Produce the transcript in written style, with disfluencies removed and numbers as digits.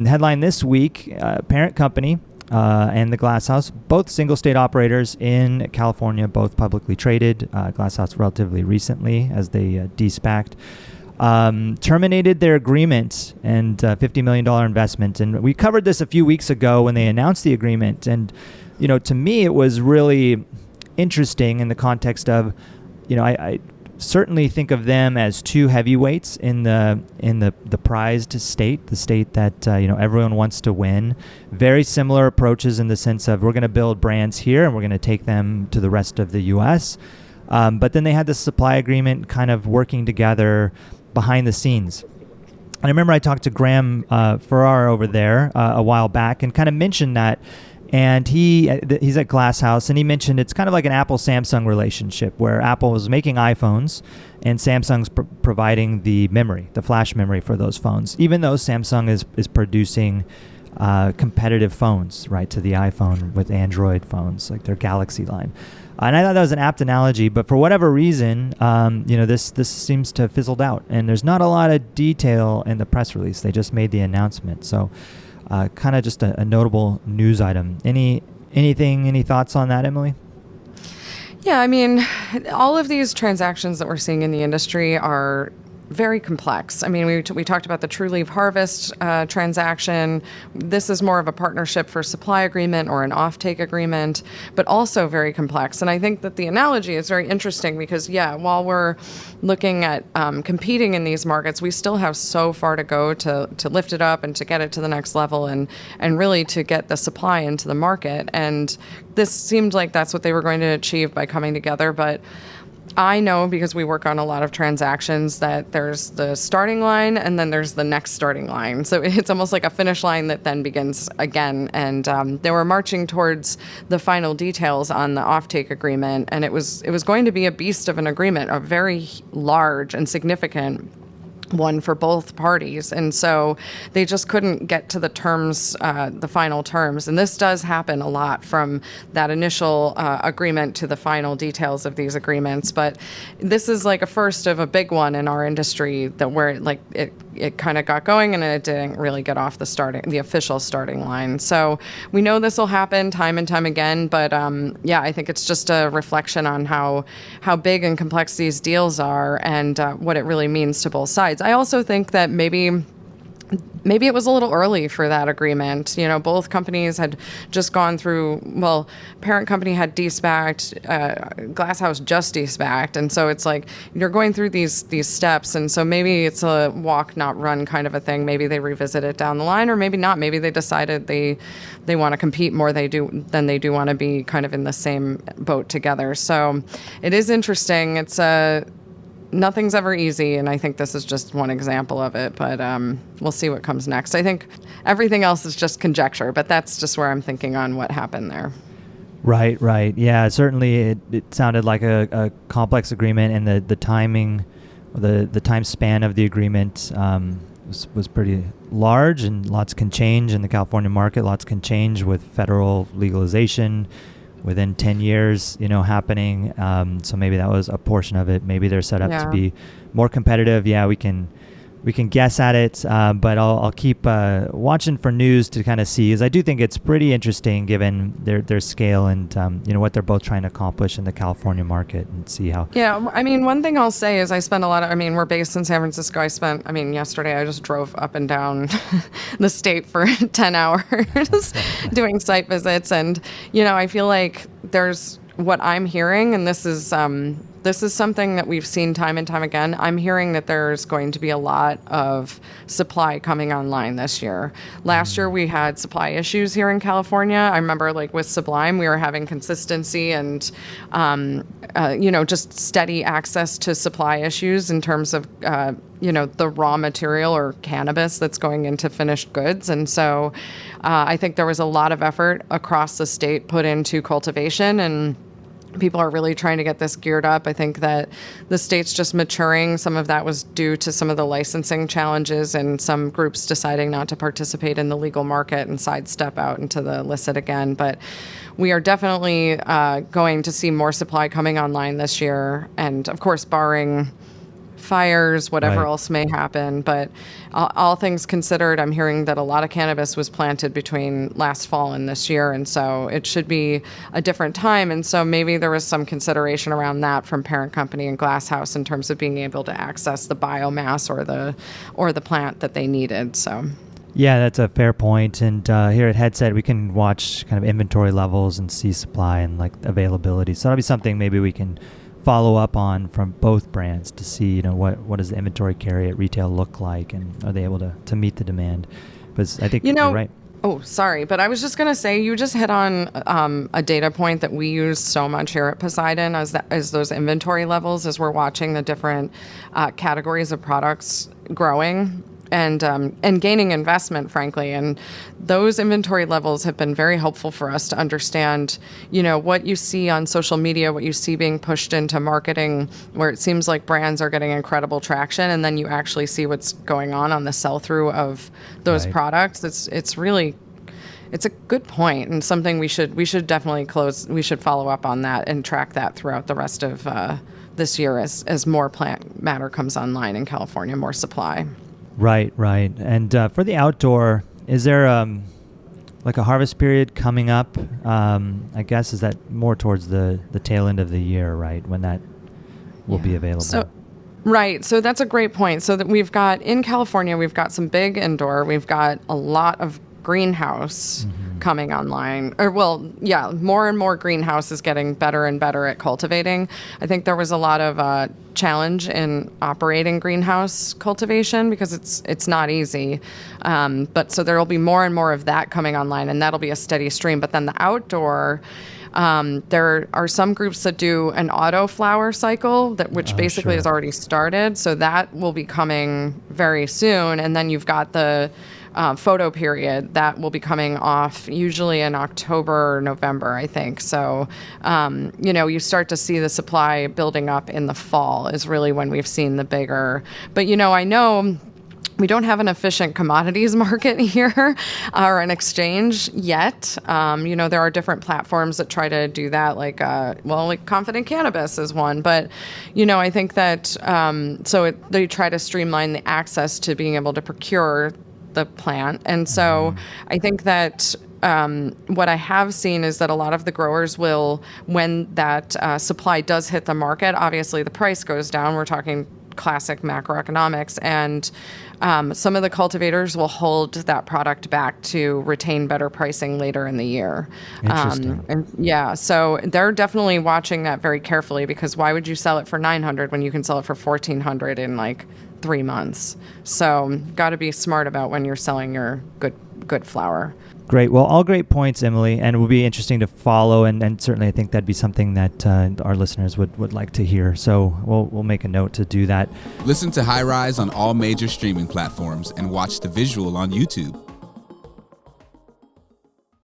The headline this week, parent company and the Glass House, both single state operators in California, both publicly traded. Glass House relatively recently as they de-SPACed. Terminated their agreement and $50 million investment. And we covered this a few weeks ago when they announced the agreement. And, to me, it was really interesting in the context of, I certainly think of them as two heavyweights in the prized state, the state that, everyone wants to win. Very similar approaches in the sense of we're going to build brands here and we're going to take them to the rest of the U.S. But then they had this supply agreement kind of working together behind the scenes. And I remember I talked to Graham Farrar over there a while back and kind of mentioned that. And he's at Glass House, and he mentioned it's kind of like an Apple-Samsung relationship where Apple was making iPhones and Samsung's providing the memory, the flash memory for those phones, even though Samsung is producing competitive phones, right, to the iPhone with Android phones, like their Galaxy line. And I thought that was an apt analogy, but for whatever reason, this seems to have fizzled out. And there's not a lot of detail in the press release. They just made the announcement. So kind of just a notable news item. Any thoughts on that, Emily? Yeah, I mean, all of these transactions that we're seeing in the industry are very complex. I mean, we talked about the True Leaf Harvest transaction. This is more of a partnership for supply agreement or an offtake agreement, but also very complex. And I think that the analogy is very interesting because, while we're looking at competing in these markets, we still have so far to go to lift it up and to get it to the next level and really to get the supply into the market. And this seemed like that's what they were going to achieve by coming together, but I know because we work on a lot of transactions that there's the starting line and then there's the next starting line. So it's almost like a finish line that then begins again. And they were marching towards the final details on the offtake agreement. And it was going to be a beast of an agreement, a very large and significant one for both parties. And so they just couldn't get to the terms, the final terms. And this does happen a lot from that initial agreement to the final details of these agreements. But this is like a first of a big one in our industry that where it kind of got going and it didn't really get off the official starting line. So we know this will happen time and time again. But I think it's just a reflection on how big and complex these deals are and what it really means to both sides. I also think that maybe it was a little early for that agreement. Both companies had just gone through, parent company had de-SPACed, Glass House just de-SPACed. And so it's like you're going through these steps. And so maybe it's a walk, not run kind of a thing. Maybe they revisit it down the line or maybe not. Maybe they decided they want to compete more than they do want to be kind of in the same boat together. So it is interesting. It's nothing's ever easy, and I think this is just one example of it, but we'll see what comes next. I think everything else is just conjecture, but that's just where I'm thinking on what happened there. Right. Yeah, certainly it sounded like a complex agreement, and the timing, the time span of the agreement was pretty large, and lots can change in the California market. Lots can change with federal legalization within 10 years, happening. So maybe that was a portion of it. Maybe they're set up to be more competitive. Yeah, we can guess at it, but I'll keep watching for news to kind of see, as I do think it's pretty interesting given their scale and what they're both trying to accomplish in the California market, and see how. Yeah, I mean, one thing I'll say is I spend a lot of. I mean, we're based in San Francisco. Yesterday I just drove up and down the state for 10 hours doing site visits, and I feel like there's what I'm hearing, and this is something that we've seen time and time again. I'm hearing that there's going to be a lot of supply coming online this year. Last year we had supply issues here in California. I remember with Sublime, we were having consistency and, just steady access to supply issues in terms of, the raw material or cannabis that's going into finished goods. And so I think there was a lot of effort across the state put into cultivation, and people are really trying to get this geared up. I think that the state's just maturing. Some of that was due to some of the licensing challenges and some groups deciding not to participate in the legal market and sidestep out into the illicit again. But we are definitely going to see more supply coming online this year. And of course, barring fires, whatever Right. else may happen. But all things considered, I'm hearing that a lot of cannabis was planted between last fall and this year, and so it should be a different time. And so maybe there was some consideration around that from parent company and Glass House in terms of being able to access the biomass or the plant that they needed. So. Yeah, that's a fair point. And here at Headset, we can watch kind of inventory levels and see supply and like availability. So that'll be something maybe we can follow up on from both brands to see, what does the inventory carry at retail look like, and are they able to meet the demand? Because I think you're right. Oh, sorry, but I was just going to say, you just hit on a data point that we use so much here at Poseidon as those inventory levels as we're watching the different categories of products growing and gaining investment, frankly. And those inventory levels have been very helpful for us to understand, what you see on social media, what you see being pushed into marketing, where it seems like brands are getting incredible traction, and then you actually see what's going on the sell-through of those products. It's really, it's a good point, and something we should definitely we should follow up on that and track that throughout the rest of this year as more plant matter comes online in California, more supply. Right. And for the outdoor, is there like a harvest period coming up? I guess, is that more towards the tail end of the year, right, when that will be available? Right. So that's a great point. So that we've got in California, we've got some big indoor, we've got a lot of greenhouse coming online, more and more greenhouses getting better and better at cultivating. I think there was a lot of challenge in operating greenhouse cultivation because it's not easy. But so there will be more and more of that coming online, and that'll be a steady stream. But then the outdoor, there are some groups that do an auto flower cycle which basically has already started. So that will be coming very soon. And then you've got the photo period that will be coming off usually in October or November, I think. So, you start to see the supply building up in the fall is really when we've seen the bigger. But, I know we don't have an efficient commodities market here or an exchange yet. There are different platforms that try to do that, like Confident Cannabis is one. But, I think that they try to streamline the access to being able to procure the plant. And so I think that what I have seen is that a lot of the growers will, when that supply does hit the market, obviously the price goes down. We're talking classic macroeconomics. And some of the cultivators will hold that product back to retain better pricing later in the year. Interesting. So they're definitely watching that very carefully, because why would you sell it for $900 when you can sell it for $1,400 in like 3 months? So got to be smart about when you're selling your good flower. Great. Well, all great points, Emily, and it will be interesting to follow, and certainly I think that'd be something that our listeners would like to hear. So we'll make a note to do that. Listen to High Rise on all major streaming platforms and watch the visual on YouTube.